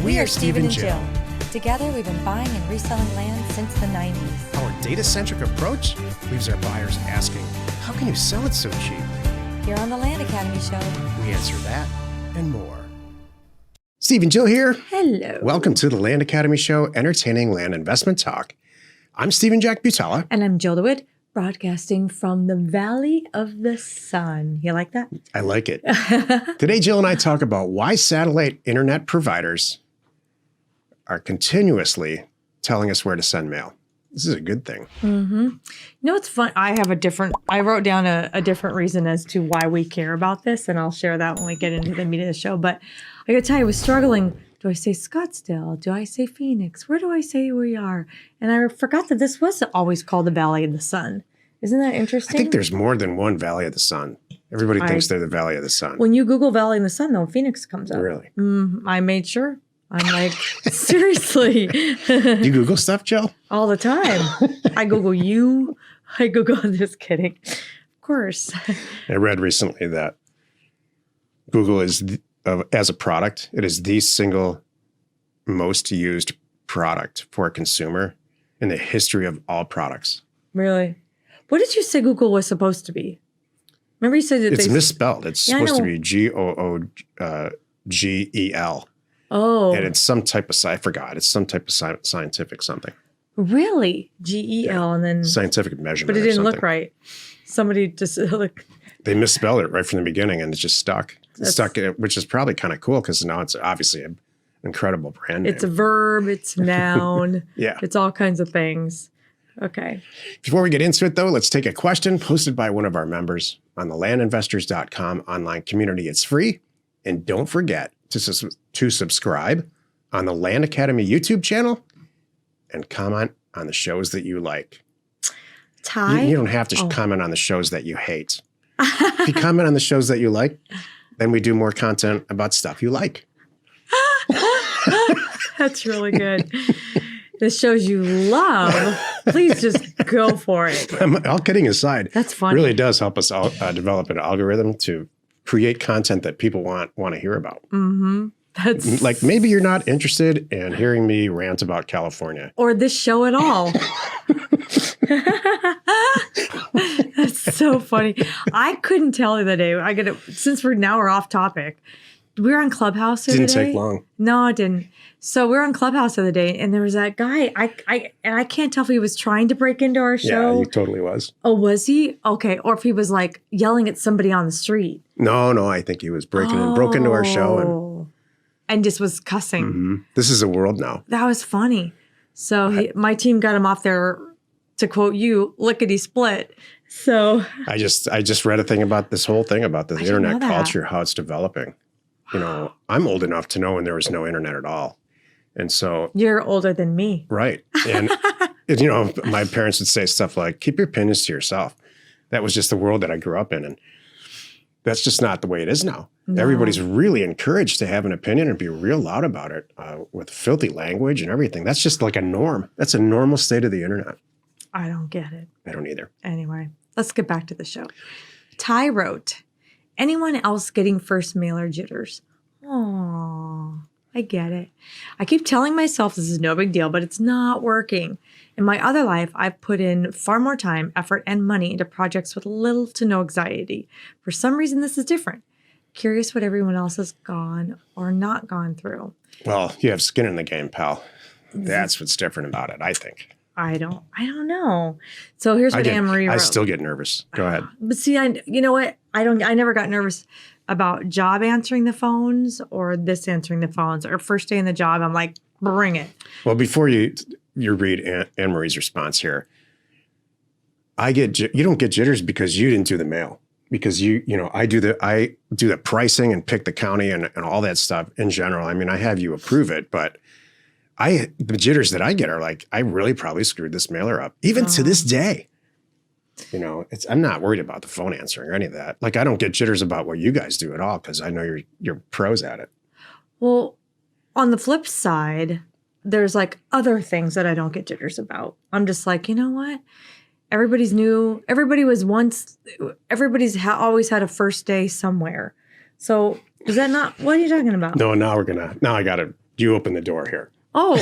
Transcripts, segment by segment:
We are Steve and Jill. Together, we've been buying and reselling land since the 90s. Our data-centric approach leaves our buyers asking, how can you sell it so cheap? Here on the Land Academy Show. We answer that and more. Steve and Jill here. Hello. Welcome to the Land Academy Show, entertaining land investment talk. I'm Stephen Jack Butala. And I'm Jill DeWitt, broadcasting from the Valley of the Sun. You like that? I like it. Today, Jill and I talk about why satellite internet providers are continuously telling us where to send mail. This is a good thing. Mm-hmm. You know, it's fun. I wrote down a different reason as to why we care about this, and I'll share that when we get into the meat of the show. But I got to tell you, I was struggling. Do I say Scottsdale? Do I say Phoenix? Where do I say we are? And I forgot that this was always called the Valley of the Sun. Isn't that interesting? I think there's more than one Valley of the Sun. Everybody thinks they're the Valley of the Sun. When you Google Valley of the Sun, though, Phoenix comes up. Really? I made sure. I'm like, seriously. Do you Google stuff, Jill? All the time. I Google you. I'm just kidding. Of course. I read recently that Google is, as a product, it is the single most used product for a consumer in the history of all products. Really? What did you say Google was supposed to be? Remember you said that it's misspelled. It's supposed to be Googel. Oh. And it's some type of, I forgot, it's some type of scientific something. Really? GEL and then. Scientific measurement. But it didn't look right. Somebody just They misspelled it right from the beginning and it just stuck. Which is probably kind of cool because now it's obviously an incredible brand name. It's a verb, it's a noun. Yeah. It's all kinds of things. Okay. Before we get into it, though, let's take a question posted by one of our members on the landinvestors.com online community. It's free. And don't forget to subscribe on the Land Academy YouTube channel and comment on the shows that you like. Ty? You don't have to comment on the shows that you hate. If you comment on the shows that you like, then we do more content about stuff you like. That's really good. The shows you love, please just go for it. All kidding aside, that's funny. It really does help us develop an algorithm to create content that people want to hear about. Mm-hmm. That's like maybe you're not interested in hearing me rant about California or this show at all. That's so funny. I couldn't tell the other day. Since we're off topic. We were on Clubhouse the other day. Didn't take long. No, it didn't. So we were on Clubhouse the other day, and there was that guy. I can't tell if he was trying to break into our show. Yeah, he totally was. Oh, was he? Okay. Or if he was like yelling at somebody on the street. No, I think he was broke into our show and just was cussing. Mm-hmm. This is a world now. That was funny. So my team got him off there, to quote you, lickety split. So I just read a thing about this whole thing about the internet culture, how it's developing. You know, I'm old enough to know when there was no internet at all. And so you're older than me. Right. And, you know, my parents would say stuff like, keep your opinions to yourself. That was just the world that I grew up in. And that's just not the way it is now. No. Everybody's really encouraged to have an opinion and be real loud about it with filthy language and everything. That's just like a norm. That's a normal state of the internet. I don't get it. I don't either. Anyway, let's get back to the show. Ty wrote, anyone else getting first mailer jitters? Oh, I get it. I keep telling myself this is no big deal, but it's not working. In my other life, I've put in far more time, effort, and money into projects with little to no anxiety. For some reason, this is different. Curious what everyone else has gone or not gone through. Well, you have skin in the game, pal. That's what's different about it, I think. I don't know. So here's what Anne-Marie wrote. I still get nervous. Go ahead. But see, you know what? I never got nervous about job answering the phones or this answering the phones or first day in the job. I'm like, bring it. Well, before you read Anne-Marie's response here, you don't get jitters because you didn't do the mail. Because I do the pricing and pick the county and all that stuff in general. I mean, I have you approve it, but the jitters that I get are like, I really probably screwed this mailer up, even to this day. You know, I'm not worried about the phone answering or any of that. Like, I don't get jitters about what you guys do at all because I know you're pros at it. Well, on the flip side, there's like other things that I don't get jitters about. I'm just like, you know what? Everybody's new. Everybody's always had a first day somewhere. So is that not, what are you talking about? No, now I got to You open the door here. Oh,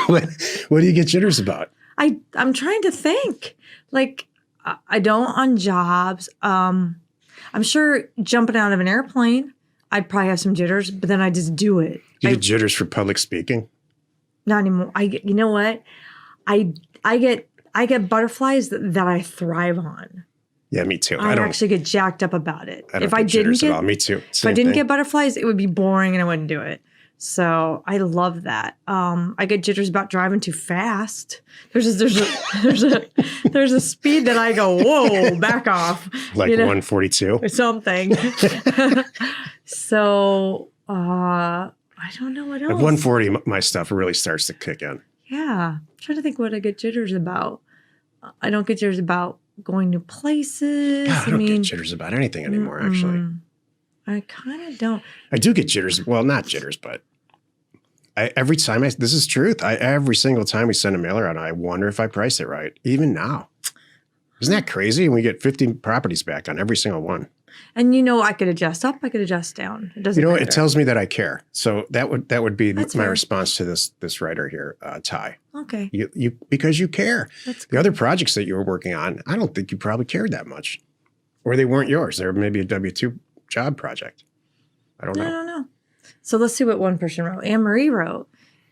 What do you get jitters about? I'm trying to think. Like, I don't on jobs. I'm sure jumping out of an airplane, I'd probably have some jitters, but then I just do it. You get jitters for public speaking? Not anymore. You know what? I get butterflies that I thrive on. Yeah, me too. I actually get jacked up about it. I don't get jitters at all. Me too. If I didn't get butterflies, it would be boring and I wouldn't do it. So I love that. I get jitters about driving too fast. There's a speed that I go, whoa, back off. Like 142? Or something. So I don't know what else. At 140, my stuff really starts to kick in. Yeah. I'm trying to think what I get jitters about. I don't get jitters about going to places. God, I don't get jitters about anything anymore, actually. I kind of don't. I do get jitters. Well, not jitters, but every time this is truth. Every single time we send a mailer out, I wonder if I price it right. Even now. Isn't that crazy? And we get 50 properties back on every single one. And I could adjust up, I could adjust down. It doesn't matter. It tells me that I care. So that would be That's my fair. response to this writer here, Ty. Okay. You because you care. That's the other projects that you were working on, I don't think you probably cared that much, or they weren't yours. They were maybe a W-2 job project. I don't know. So let's see what one person wrote. Anne Marie wrote,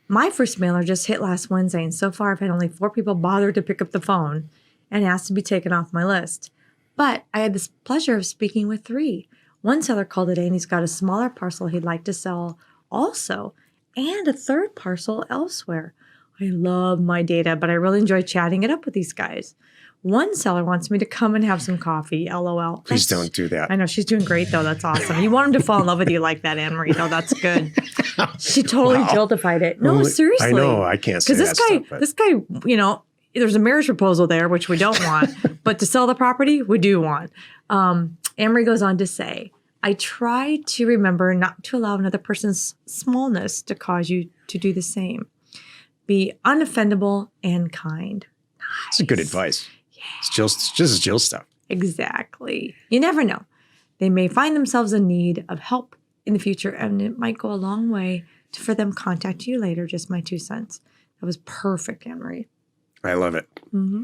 my first mailer just hit last Wednesday, and so far I've had only 4 people bother to pick up the phone and asked to be taken off my list. But I had this pleasure of speaking with 3. One seller called today and he's got a smaller parcel he'd like to sell also, and a 3rd parcel elsewhere. I love my data, but I really enjoy chatting it up with these guys. One seller wants me to come and have some coffee, LOL. Please don't do that. I know, she's doing great though. That's awesome. You want them to fall in love with you like that, Anne Marie, though. That's good. She totally jiltified it. No, seriously. I know, I can't say that stuff. This guy, there's a marriage proposal there, which we don't want, but to sell the property, we do want. Anne Marie goes on to say, I try to remember not to allow another person's smallness to cause you to do the same. Be unoffendable and kind. Nice. That's good advice. Yeah. It's just Jill stuff. Exactly. You never know. They may find themselves in need of help in the future, and it might go a long way for them contact you later. Just my 2 cents. That was perfect, Anne Marie. I love it. Mm-hmm.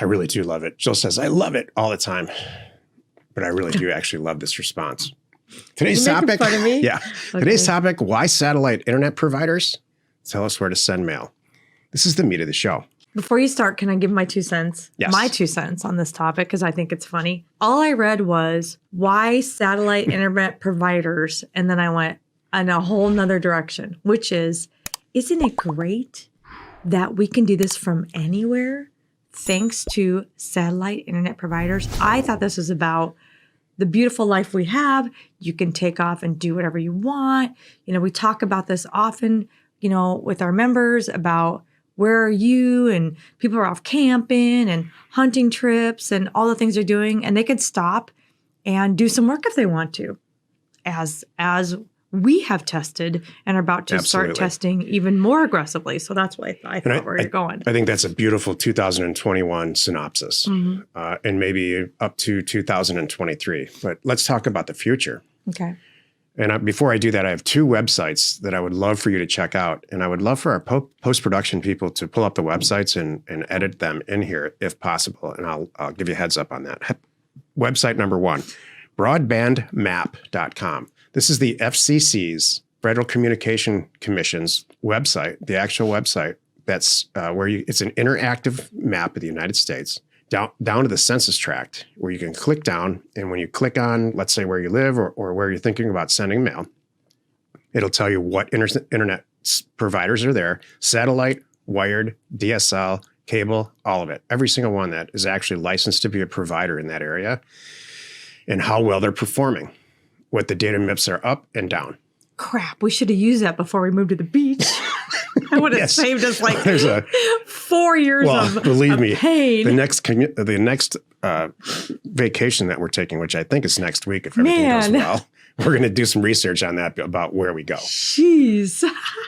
I really do love it. Jill says, I love it all the time. But I really do actually love this response. Today's topic. Fun of me? Yeah. Okay. Today's topic, why satellite internet providers tell us where to send mail. This is the meat of the show. Before you start, can I give my 2 cents? Yes. My 2 cents on this topic, because I think it's funny. All I read was why satellite internet providers, and then I went in a whole nother direction, which is, isn't it great that we can do this from anywhere thanks to satellite internet providers? I thought this was about the beautiful life we have. You can take off and do whatever you want. We talk about this often, with our members about where are you, and people are off camping and hunting trips and all the things they're doing, and they could stop and do some work if they want to, as we have tested and are about to start testing even more aggressively. So that's what I thought where you're going. I think that's a beautiful 2021 synopsis, and maybe up to 2023. But let's talk about the future. Okay. And before I do that, I have 2 websites that I would love for you to check out. And I would love for our post-production people to pull up the websites and edit them in here if possible. And I'll give you a heads up on that. Website number 1, broadbandmap.com. This is the FCC's, Federal Communication Commission's website, the actual website. That's it's an interactive map of the United States down to the census tract, where you can click down. And when you click on, let's say, where you live or where you're thinking about sending mail, it'll tell you what internet providers are there: satellite, wired, DSL, cable, all of it. Every single one that is actually licensed to be a provider in that area, and how well they're performing, what the data MIPS are up and down. Crap, we should have used that before we moved to the beach. I would have saved us like 4 years of pain. The next vacation that we're taking, which I think is next week if everything goes well, we're going to do some research on that about where we go. Jeez.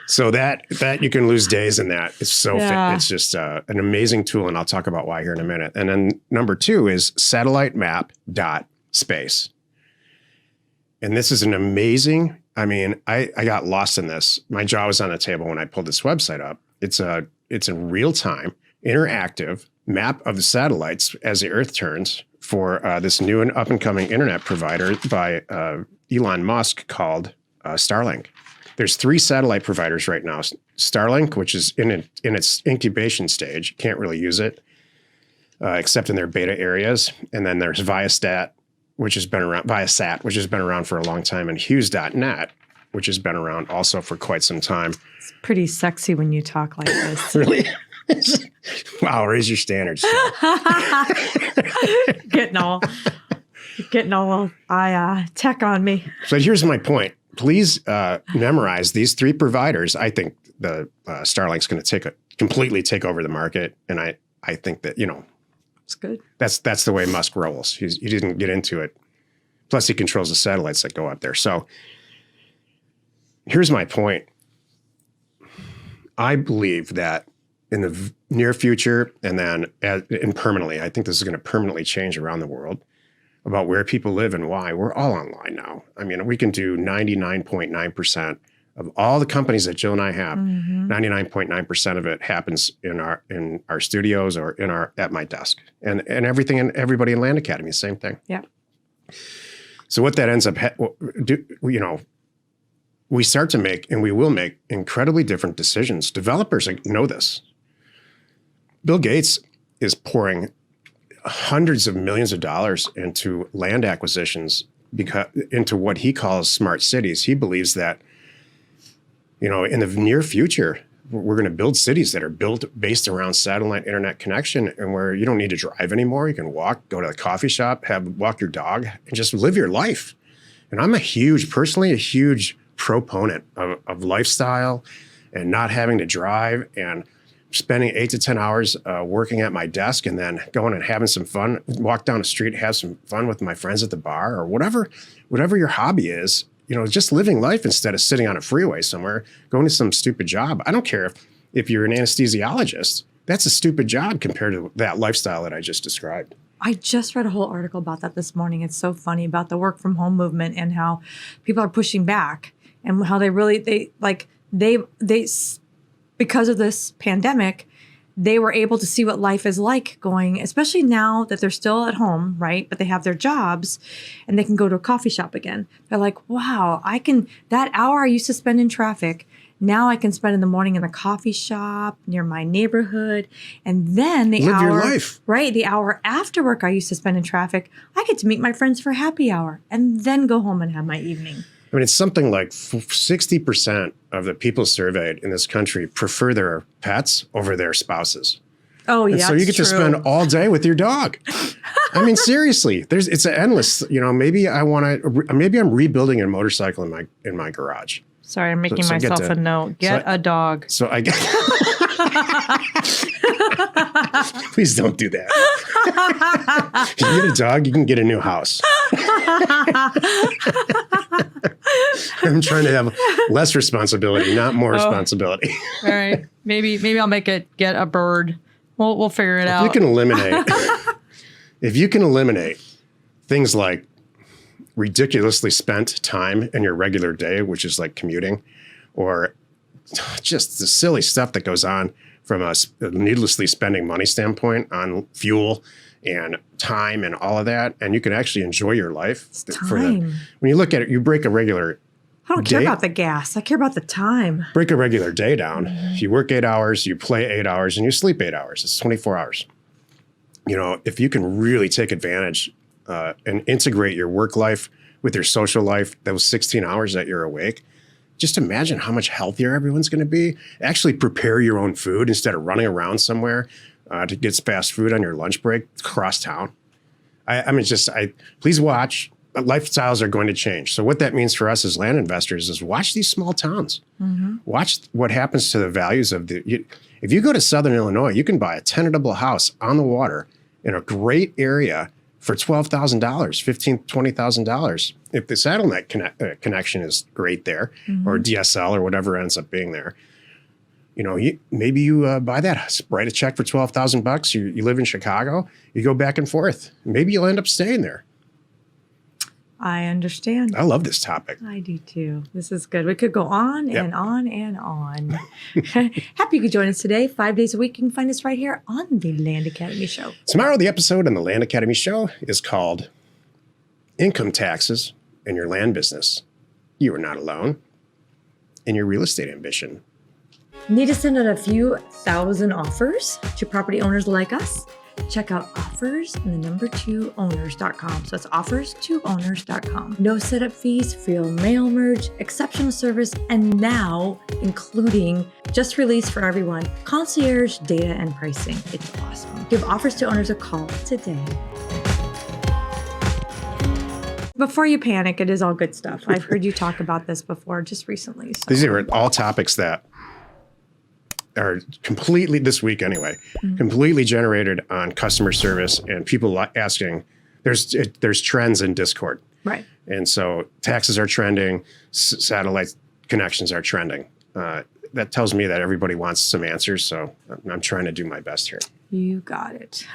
So that you can lose days in that. It's it's just an amazing tool, and I'll talk about why here in a minute. And then number 2 is satellite map.space. and this is an amazing, I mean, I got lost in this. My jaw was on the table when I pulled this website up. It's a real time, interactive map of the satellites as the Earth turns for this new and up and coming internet provider by Elon Musk called Starlink. There's 3 satellite providers right now. Starlink, which is in its incubation stage, can't really use it except in their beta areas. And then there's Viasat, which has been around for a long time, and Hughes.net, which has been around also for quite some time. It's pretty sexy when you talk like this. Really? Wow, raise your standards. Getting all tech on me. But here's my point. Please memorize these 3 providers. I think the Starlink's going to completely take over the market, and I think that it's good. That's the way Musk rolls. He didn't get into it. Plus, he controls the satellites that go up there. So here's my point. I believe that in the near future, and then and permanently, I think this is going to permanently change around the world about where people live and why. We're all online now. I mean, we can do 99.9% of all the companies that Jill and I have. 99.9% of it happens in our studios or at my desk, and everything, and everybody in Land Academy, same thing. Yeah. So what that ends up, we start to make, and we will make, incredibly different decisions. Developers know this. Bill Gates is pouring hundreds of millions of dollars into land acquisitions into what he calls smart cities. He believes that, in the near future, we're going to build cities that are built based around satellite internet connection, and where you don't need to drive anymore. You can walk, go to the coffee shop, walk your dog, and just live your life. And I'm personally a huge proponent of lifestyle and not having to drive and spending 8 to 10 hours working at my desk, and then going and having some fun, walk down the street, have some fun with my friends at the bar, or whatever your hobby is, just living life instead of sitting on a freeway somewhere, going to some stupid job. I don't care if you're an anesthesiologist. That's a stupid job compared to that lifestyle that I just described. I just read a whole article about that this morning. It's so funny about the work from home movement and how people are pushing back, and how they because of this pandemic, they were able to see what life is like going, especially now that they're still at home, right? But they have their jobs and they can go to a coffee shop again. They're like, wow, that hour I used to spend in traffic, now I can spend in the morning in the coffee shop near my neighborhood. And then the Live hour, your life. Right? The hour after work I used to spend in traffic, I get to meet my friends for happy hour and then go home and have my evening. I mean, it's something like 60% of the people surveyed in this country prefer their pets over their spouses. Oh, yeah. And so you get to spend all day with your dog. I mean, seriously, it's an endless. Maybe I'm rebuilding a motorcycle in my garage. Sorry, I'm making myself a note. Get a dog. So I get. Please don't do that. If you get a dog, you can get a new house. I'm trying to have less responsibility, not more responsibility. All right. Maybe I'll get a bird. We'll figure it out. If you can eliminate things like ridiculously spent time in your regular day, which is like commuting, or just the silly stuff that goes on from a needlessly spending money standpoint on fuel and time and all of that, and you can actually enjoy your life. When you look at it, you break a regular I don't care about the gas. I care about the time. Break a regular day down. You work 8 hours, you play 8 hours, and you sleep 8 hours. It's 24 hours. If you can really take advantage and integrate your work life with your social life, those 16 hours that you're awake, just imagine how much healthier everyone's going to be. Actually prepare your own food instead of running around somewhere to get fast food on your lunch break across town. Please watch. Lifestyles are going to change. So what that means for us as land investors is watch these small towns. Mm-hmm. Watch what happens to the values of if you go to Southern Illinois, you can buy a tenantable house on the water in a great area for $12,000, $15,000, $20,000. If the satellite connection is great there, mm-hmm. or DSL or whatever ends up being there, maybe you buy that house, write a check for $12,000. You live in Chicago, you go back and forth. Maybe you'll end up staying there. I understand. I love this topic. I do too. This is good. We could go on and on and on. Happy you could join us today. 5 days a week. You can find us right here on the Land Academy Show. Tomorrow, the episode on the Land Academy Show is called Income Taxes in Your Land Business. You are not alone in your real estate ambition. Need to send out a few thousand offers to property owners like us? Check out offers and the number 2owners.com. So it's offers2owners.com. No setup fees, free mail merge, exceptional service, and now including just released for everyone, concierge data and pricing. It's awesome. Give Offers to Owners a call today. Before you panic, it is all good stuff. I've heard you talk about this before just recently. So. These are all topics that are completely, this week anyway, completely generated on customer service and people asking. There's trends in Discord. Right. And so taxes are trending, satellite connections are trending. That tells me that everybody wants some answers. So I'm trying to do my best here. You got it.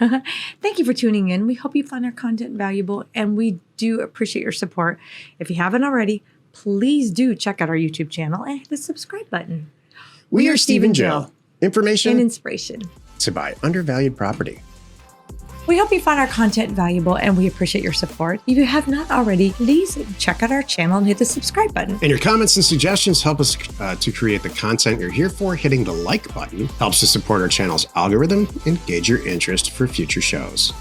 Thank you for tuning in. We hope you find our content valuable, and we do appreciate your support. If you haven't already, please do check out our YouTube channel and hit the subscribe button. We are Steve and Jill. Information and inspiration to buy undervalued property. We hope you find our content valuable, and we appreciate your support. If you have not already, please check out our channel and hit the subscribe button. And your comments and suggestions help us to create the content you're here for. Hitting the like button helps to support our channel's algorithm and gauge your interest for future shows.